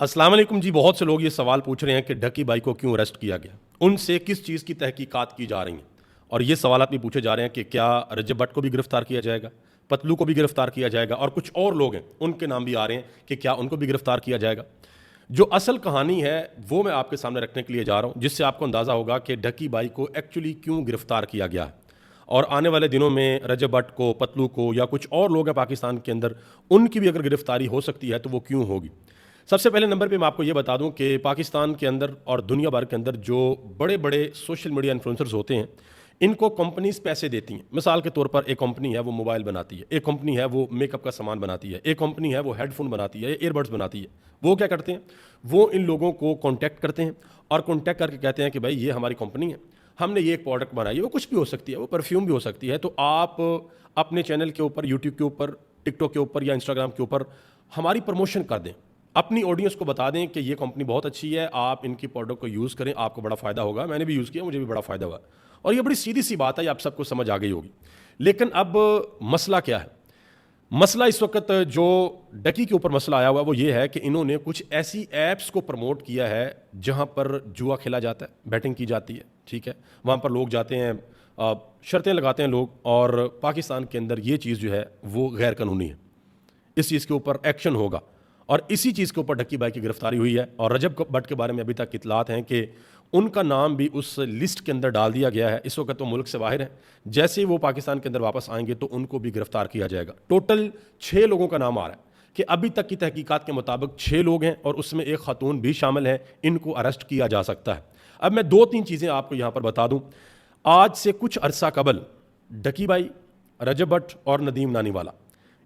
अस्सलाम वालेकुम जी। बहुत से लोग ये सवाल पूछ रहे हैं कि ढकी बाई को क्यों अरेस्ट किया गया, उनसे किस चीज़ की तहकीकात की जा रही हैं। और ये सवाल भी पूछे जा रहे हैं कि क्या रजब भट्ट को भी गिरफ्तार किया जाएगा, पतलू को भी गिरफ्तार किया जाएगा, और कुछ और लोग हैं उनके नाम भी आ रहे हैं कि क्या उनको भी गिरफ्तार किया जाएगा। जो असल कहानी है वो मैं आपके सामने रखने के लिए जा रहा हूँ, जिससे आपको अंदाज़ा होगा कि ढकी बाई को एक्चुअली क्यों गिरफ्तार किया गया है। और आने वाले दिनों में रजब भट्ट को, पतलू को, या कुछ और लोग हैं पाकिस्तान के अंदर, उनकी भी अगर गिरफ्तारी हो सकती है तो वो क्यों होगी। सबसे पहले नंबर पे मैं आपको ये बता दूं कि पाकिस्तान के अंदर और दुनिया भर के अंदर जो बड़े बड़े सोशल मीडिया इन्फ्लुएंसर्स होते हैं, इनको कंपनीज पैसे देती हैं। मिसाल के तौर पर एक कंपनी है वो मोबाइल बनाती है, एक कंपनी है वो मेकअप का सामान बनाती है, एक कंपनी है वो हेडफोन बनाती है, ईयरबड्स बनाती है। वो क्या करते हैं, वो इन लोगों को कॉन्टैक्ट करते हैं और कॉन्टैक्ट करके कहते हैं कि भाई ये हमारी कंपनी है, हमने ये एक प्रोडक्ट बनाई है। वो कुछ भी हो सकती है, वो परफ्यूम भी हो सकती है। तो आप अपने चैनल के ऊपर, यूट्यूब के ऊपर, टिकटॉक के ऊपर या इंस्टाग्राम के ऊपर हमारी प्रमोशन कर दें, अपनी ऑडियंस को बता दें कि ये कंपनी बहुत अच्छी है, आप इनकी प्रोडक्ट को यूज़ करें, आपको बड़ा फ़ायदा होगा। मैंने भी यूज़ किया, मुझे भी बड़ा फ़ायदा हुआ। और ये बड़ी सीधी सी बात है, आप सबको समझ आ गई होगी। लेकिन अब मसला क्या है? मसला इस वक्त जो डकी के ऊपर मसला आया हुआ है वो ये है कि इन्होंने कुछ ऐसी ऐप्स को प्रमोट किया है जहाँ पर जुआ खेला जाता है, बैटिंग की जाती है। ठीक है, वहाँ पर लोग जाते हैं, शर्तें लगाते हैं लोग, और पाकिस्तान के अंदर ये चीज़ जो है वो गैर कानूनी है। इस चीज़ के ऊपर एक्शन होगा, और इसी चीज़ के ऊपर ढक्की बाई की गिरफ्तारी हुई है। और रजब भट्ट के बारे में अभी तक इतलात हैं कि उनका नाम भी उस लिस्ट के अंदर डाल दिया गया है। इस वक्त तो मुल्क से बाहर है, जैसे ही वो पाकिस्तान के अंदर वापस आएंगे तो उनको भी गिरफ्तार किया जाएगा। टोटल 6 लोगों का नाम आ रहा है कि अभी तक की तहकीकात के मुताबिक 6 लोग हैं, और उसमें एक खातून भी शामिल है। इनको अरेस्ट किया जा सकता है। अब मैं 2-3 चीज़ें आपको यहाँ पर बता दूँ। आज से कुछ अरसा कबल ढकी बाई, रजब भट्ट और नदीम नानीवाला,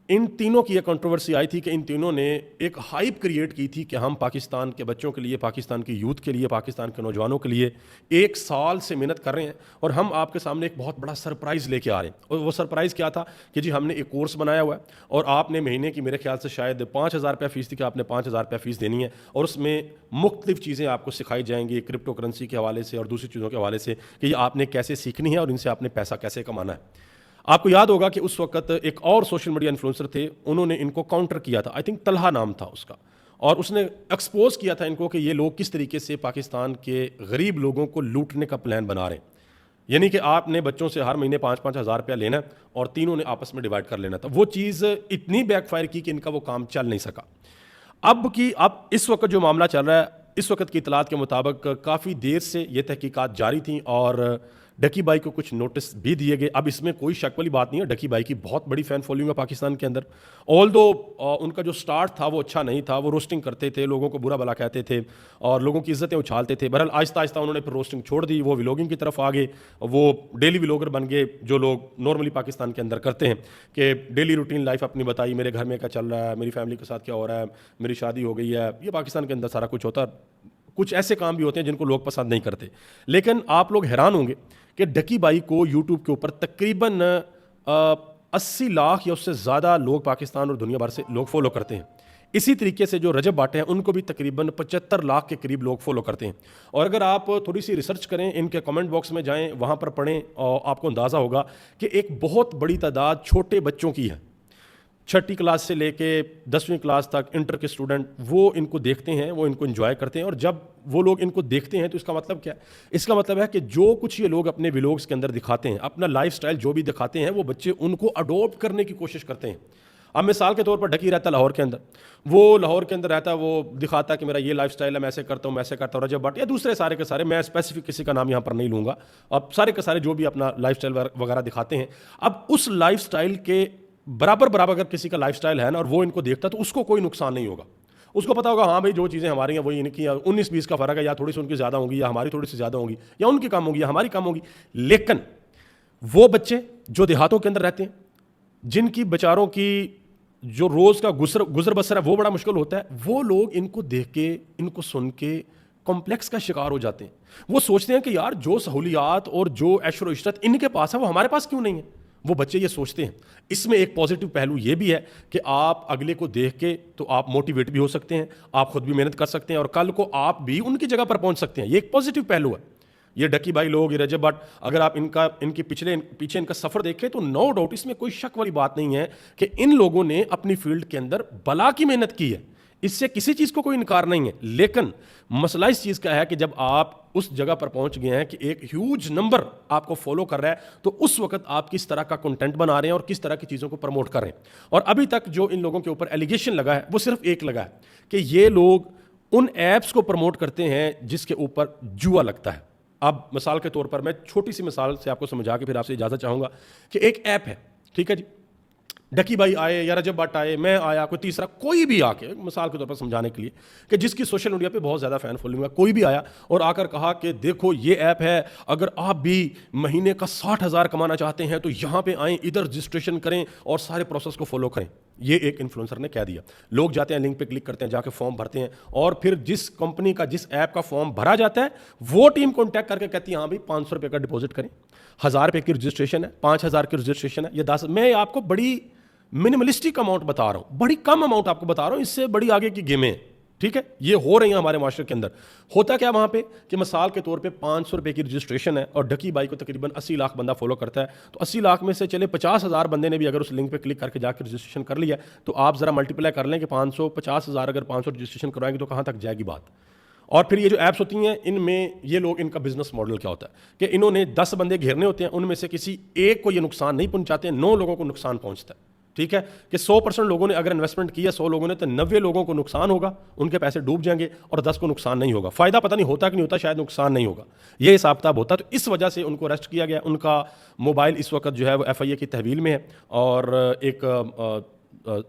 इन तीनों की एक कंट्रोवर्सी आई थी कि इन तीनों ने एक हाइप क्रिएट की थी कि हम पाकिस्तान के बच्चों के लिए, पाकिस्तान की यूथ के लिए, पाकिस्तान के नौजवानों के लिए 1 साल से मेहनत कर रहे हैं, और हम आपके सामने एक बहुत बड़ा सरप्राइज़ लेके आ रहे हैं। और वो सरप्राइज़ क्या था कि जी हमने एक कोर्स बनाया हुआ है, और आपने महीने की मेरे ख्याल से शायद 5,000 रुपये फ़ीस थी कि आपने 5,000 रुपये फ़ीस देनी है, और उसमें मुख्तलिफ चीज़ें आपको सिखाई जाएंगी, क्रिप्टो करेंसी के हवाले से और दूसरी चीज़ों के हवाले से, कि ये आपने कैसे सीखनी है और इनसे आपने पैसा कैसे कमाना है। आपको याद होगा कि उस वक्त एक और सोशल मीडिया इन्फ्लुएंसर थे, उन्होंने इनको काउंटर किया था। आई थिंक तलहा नाम था उसका, और उसने एक्सपोज किया था इनको कि ये लोग किस तरीके से पाकिस्तान के गरीब लोगों को लूटने का प्लान बना रहे हैं। यानी कि आपने बच्चों से हर महीने 5-5 हज़ार रुपया लेना है और तीनों ने आपस में डिवाइड कर लेना था। वो चीज़ इतनी बैकफायर की कि इनका वो काम चल नहीं सका। अब इस वक्त जो मामला चल रहा है, इस वक्त की इतलात के मुताबिक काफ़ी देर से ये तहकीकात जारी थी, और ढकी बाई को कुछ नोटिस भी दिए गए। अब इसमें कोई शक वाली बात नहीं है, ढकी बाई की बहुत बड़ी फ़ैन फॉलोइंग है पाकिस्तान के अंदर। ऑल्दो उनका जो स्टार्ट था वो अच्छा नहीं था, वो रोस्टिंग करते थे, लोगों को बुरा भला कहते थे और लोगों की इज्जतें उछालते थे। बहरहाल आहिस्ता आहिस्ता उन्होंने फिर रोस्टिंग छोड़ दी, वो व्लॉगिंग की तरफ आ गए, वो डेली व्लॉगर बन गए, जो लोग नॉर्मली पाकिस्तान के अंदर करते हैं कि डेली रूटीन लाइफ अपनी बताई, मेरे घर में क्या चल रहा है, मेरी फैमिली के साथ क्या हो रहा है, मेरी शादी हो गई है। ये पाकिस्तान के अंदर सारा कुछ होता है। कुछ ऐसे काम भी होते हैं जिनको लोग पसंद नहीं करते। लेकिन आप लोग हैरान होंगे कि ढकी बाई को यूट्यूब के ऊपर तकरीबन 80 लाख या उससे ज़्यादा लोग पाकिस्तान और दुनिया भर से लोग फॉलो करते हैं। इसी तरीके से जो रजब भट्ट हैं उनको भी तकरीबन 75 लाख के करीब लोग फॉलो करते हैं। और अगर आप थोड़ी सी रिसर्च करें, इनके कमेंट बॉक्स में जाएं, वहाँ पर पढ़ें, और आपको अंदाज़ा होगा कि एक बहुत बड़ी तादाद छोटे बच्चों की है। 6ठी क्लास से लेके 10वीं क्लास तक इंटर के स्टूडेंट वो इनको देखते हैं, वो इनको एंजॉय करते हैं। और जब वो लोग इनको देखते हैं तो इसका मतलब क्या है? इसका मतलब है कि जो कुछ ये लोग अपने व्लॉग्स के अंदर दिखाते हैं, अपना लाइफस्टाइल जो भी दिखाते हैं, वो बच्चे उनको अडोप्ट करने की कोशिश करते हैं। अब मिसाल के तौर पर ढकी रहता है लाहौर के अंदर, वो लाहौर के अंदर रहता है, वो दिखाता है कि मेरा ये लाइफस्टाइल है, मैं ऐसे करता हूँ, मैं ऐसे करता हूँ। रजब भट्ट या दूसरे सारे के सारे, मैं स्पेसिफिक किसी का नाम यहाँ पर नहीं लूँगा, अब सारे के सारे जो भी अपना लाइफस्टाइल वगैरह दिखाते हैं, अब उस लाइफस्टाइल के बराबर अगर किसी का लाइफस्टाइल है ना और वो इनको देखता है तो उसको कोई नुकसान नहीं होगा। उसको पता होगा हाँ भाई जो चीज़ें हमारी हैं वही इनकी, 19-20 का फ़र्क है, या थोड़ी सी उनकी ज़्यादा होंगी, या हमारी थोड़ी सी ज़्यादा होंगी, या उनकी कम होगी, या हमारी कम होगी। लेकिन वो बच्चे जो देहातों के अंदर रहते हैं, जिनकी बेचारों की जो रोज़ का गुजर बसर है वो बड़ा मुश्किल होता है, वो लोग इनको देख के, इनको सुन के कॉम्प्लेक्स का शिकार हो जाते हैं। वो सोचते हैं कि यार जो सहूलियात और जो ऐशो इशरत इनके पास है वो हमारे पास क्यों नहीं है। वो बच्चे ये सोचते हैं। इसमें एक पॉजिटिव पहलू ये भी है कि आप अगले को देख के तो आप मोटिवेट भी हो सकते हैं, आप खुद भी मेहनत कर सकते हैं, और कल को आप भी उनकी जगह पर पहुंच सकते हैं। ये एक पॉजिटिव पहलू है। ये ढकी भाई लोग, ये रजब भट्ट, अगर आप इनके पीछे इनका सफ़र देखें तो नो डाउट इसमें कोई शक वाली बात नहीं है कि इन लोगों ने अपनी फील्ड के अंदर बला की मेहनत की है। اس سے کسی چیز کو کوئی انکار نہیں ہے، لیکن مسئلہ اس چیز کا ہے کہ جب آپ اس جگہ پر پہنچ گئے ہیں کہ ایک ہیوج نمبر آپ کو فالو کر رہا ہے، تو اس وقت آپ کس طرح کا کنٹینٹ بنا رہے ہیں اور کس طرح کی چیزوں کو پروموٹ کر رہے ہیں. اور ابھی تک جو ان لوگوں کے اوپر ایلیگیشن لگا ہے وہ صرف ایک لگا ہے کہ یہ لوگ ان ایپس کو پروموٹ کرتے ہیں جس کے اوپر جوا لگتا ہے. اب مثال کے طور پر میں چھوٹی سی مثال سے آپ کو سمجھا کے پھر آپ سے اجازت چاہوں گا کہ ایک ایپ ہے، ٹھیک ہے جی، ڈکی بھائی آئے یا رجب بٹ آئے، میں آیا، کوئی تیسرا کوئی بھی آ کے مثال کے طور پر سمجھانے کے لیے کہ جس کی سوشل میڈیا پہ بہت زیادہ فین فالوئنگ ہے، کوئی بھی آیا اور آ کر کہا کہ دیکھو یہ ایپ ہے، اگر آپ بھی مہینے کا 60,000 کمانا چاہتے ہیں تو یہاں پہ آئیں، ادھر رجسٹریشن کریں اور سارے پروسیس کو فالو کریں. یہ ایک انفلوئنسر نے کہہ دیا. لوگ جاتے ہیں، لنک پہ کلک کرتے ہیں، جا کے فارم بھرتے ہیں، اور پھر جس کمپنی کا جس ایپ کا فارم بھرا جاتا ہے وہ ٹیم کانٹیکٹ کر کے کہتی ہے ہاں بھائی 500 روپے کا ڈپازٹ کریں، 1000 روپے کی رجسٹریشن ہے، 5000 کی رجسٹریشن ہے، یہ 10. میں آپ کو بڑی منیملسٹک اماؤنٹ بتا رہا ہوں، بڑی کم اماؤنٹ آپ کو بتا رہا ہوں، اس سے بڑی آگے کی گیمیں ہیں، ٹھیک ہے. یہ ہو رہی ہیں ہمارے معاشرے کے اندر. ہوتا کیا وہاں پہ کہ مثال کے طور پہ 500 روپے کی رجسٹریشن ہے اور ڈکی بائی کو تقریباً 80 لاکھ بندہ فالو کرتا ہے، تو 80 لاکھ میں سے چلے 50,000 بندے نے بھی اگر اس لنک پہ کلک کر کے جا کے رجسٹریشن کر لیا، تو آپ ذرا ملٹیپلائی کر لیں کہ 50,000 اگر 500 رجسٹریشن کروائیں گے تو کہاں تک جائے گی بات. اور پھر یہ جو ایپس ہوتی ہیں ان میں یہ لوگ، ان کا بزنس ماڈل کیا ہوتا ہے کہ انہوں نے 10 بندے گھیرنے ہوتے ہیں، ان میں سے کسی ایک کو یہ نقصان نہیں پہنچاتے، 9 لوگوں کو نقصان پہنچتا ہے. ٹھیک ہے کہ 100% لوگوں نے اگر انویسٹمنٹ کیا 100 لوگوں نے، تو 90 لوگوں کو نقصان ہوگا، ان کے پیسے ڈوب جائیں گے، اور 10 کو نقصان نہیں ہوگا. فائدہ پتہ نہیں ہوتا کہ نہیں ہوتا، شاید نقصان نہیں ہوگا. یہ حساب کتاب ہوتا. تو اس وجہ سے ان کو اریسٹ کیا گیا. ان کا موبائل اس وقت جو ہے وہ FIA کی تحویل میں ہے، اور ایک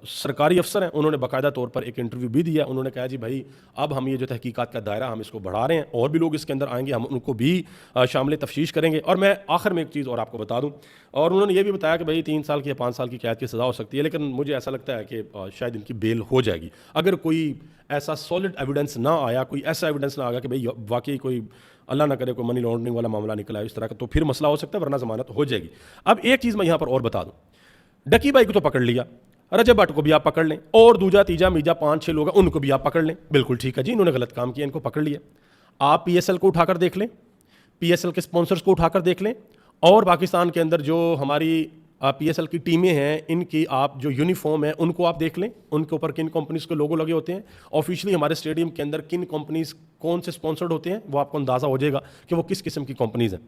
سرکاری افسر ہیں، انہوں نے باقاعدہ طور پر ایک انٹرویو بھی دیا. انہوں نے کہا جی بھائی اب ہم یہ جو تحقیقات کا دائرہ ہم اس کو بڑھا رہے ہیں، اور بھی لوگ اس کے اندر آئیں گے، ہم ان کو بھی شامل تفتیش کریں گے. اور میں آخر میں ایک چیز اور آپ کو بتا دوں، اور انہوں نے یہ بھی بتایا کہ بھائی 3 سال کی یا 5 سال کی قید کی سزا ہو سکتی ہے، لیکن مجھے ایسا لگتا ہے کہ شاید ان کی بیل ہو جائے گی اگر کوئی ایسا سالڈ ایویڈنس نہ آیا، کوئی ایسا ایویڈنس نہ آ گیا کہ بھئی واقعی کوئی اللہ نہ کرے کوئی منی لانڈرنگ والا معاملہ نکلا ہے اس طرح کا، تو پھر مسئلہ ہو سکتا ہے، ورنہ ضمانت ہو جائے گی. اب ایک چیز میں یہاں پر اور بتا دوں، ڈکی بھائی کو تو پکڑ لیا، رجب بٹ کو بھی آپ پکڑ لیں، اور دوجا تیجا میجا 5-6 لوگ ہیں ان کو بھی آپ پکڑ لیں، بالکل ٹھیک ہے جی، انہوں نے غلط کام کیا، ان کو پکڑ لیا. آپ PSL کو اٹھا کر دیکھ لیں، PSL کے اسپانسرز کو اٹھا کر دیکھ لیں، اور پاکستان کے اندر جو ہماری PSL کی ٹیمیں ہیں ان کی آپ جو یونیفارم ہیں ان کو آپ دیکھ لیں، ان کے اوپر کن کمپنیز کے لوگو لگے ہوتے ہیں، آفیشلی ہمارے اسٹیڈیم کے اندر کن کمپنیز کون سے اسپانسرڈ ہوتے ہیں، وہ آپ کو اندازہ ہو جائے گا کہ وہ کس قسم کی کمپنیز ہیں.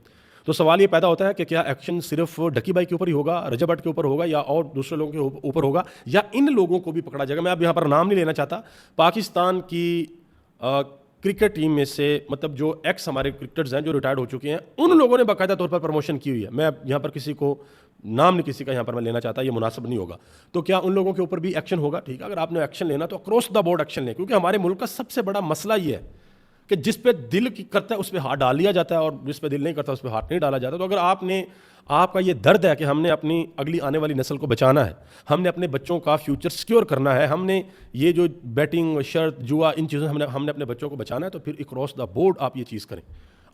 تو سوال یہ پیدا ہوتا ہے کہ کیا ایکشن صرف ڈکی بھائی کے اوپر ہی ہوگا، رجب بٹ کے اوپر ہوگا، یا اور دوسرے لوگوں کے اوپر ہوگا، یا ان لوگوں کو بھی پکڑا جائے گا. میں اب یہاں پر نام نہیں لینا چاہتا. پاکستان کی کرکٹ ٹیم میں سے مطلب جو ایکس ہمارے کرکٹرز ہیں جو ریٹائرڈ ہو چکے ہیں، ان لوگوں نے باقاعدہ طور پر پروموشن کی ہوئی ہے. میں اب یہاں پر کسی کو نام نہیں کسی کا یہاں پر میں لینا چاہتا، یہ مناسب نہیں ہوگا. تو کیا ان لوگوں کے اوپر بھی ایکشن ہوگا؟ ٹھیک ہے، اگر آپ نے ایکشن لینا تو اکراس دا بورڈ ایکشن لیں، کیونکہ ہمارے ملک کا سب سے بڑا مسئلہ یہ ہے کہ جس پہ دل کرتا ہے اس پہ ہاتھ ڈال لیا جاتا ہے، اور جس پہ دل نہیں کرتا اس پہ ہاتھ نہیں ڈالا جاتا. تو اگر آپ کا یہ درد ہے کہ ہم نے اپنی اگلی آنے والی نسل کو بچانا ہے، ہم نے اپنے بچوں کا فیوچر سیکیور کرنا ہے، ہم نے یہ جو بیٹنگ، شرط، جوا، ان چیزوں سے ہم نے اپنے بچوں کو بچانا ہے، تو پھر اکراس دا بورڈ آپ یہ چیز کریں.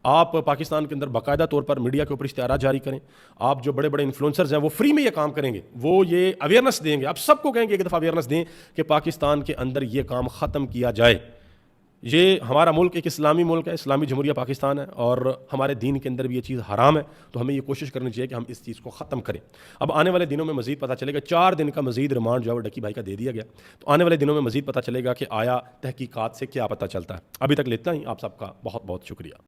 آپ پاکستان کے اندر باقاعدہ طور پر میڈیا کے اوپر اشتہارات جاری کریں. آپ جو بڑے بڑے انفلوئنسرز ہیں وہ فری میں یہ کام کریں گے، وہ یہ اویئرنیس دیں گے، آپ سب کو کہیں گے ایک دفعہ اویئرنیس دیں کہ پاکستان کے اندر یہ کام ختم کیا جائے. یہ ہمارا ملک ایک اسلامی ملک ہے، اسلامی جمہوریہ پاکستان ہے، اور ہمارے دین کے اندر بھی یہ چیز حرام ہے. تو ہمیں یہ کوشش کرنی چاہیے کہ ہم اس چیز کو ختم کریں. اب آنے والے دنوں میں مزید پتہ چلے گا. 4 دن کا مزید ریمانڈ جو ہے وہ ڈکی بھائی کا دے دیا گیا. تو آنے والے دنوں میں مزید پتہ چلے گا کہ آیا تحقیقات سے کیا پتہ چلتا ہے. ابھی تک لیتا ہی آپ سب کا بہت بہت شکریہ.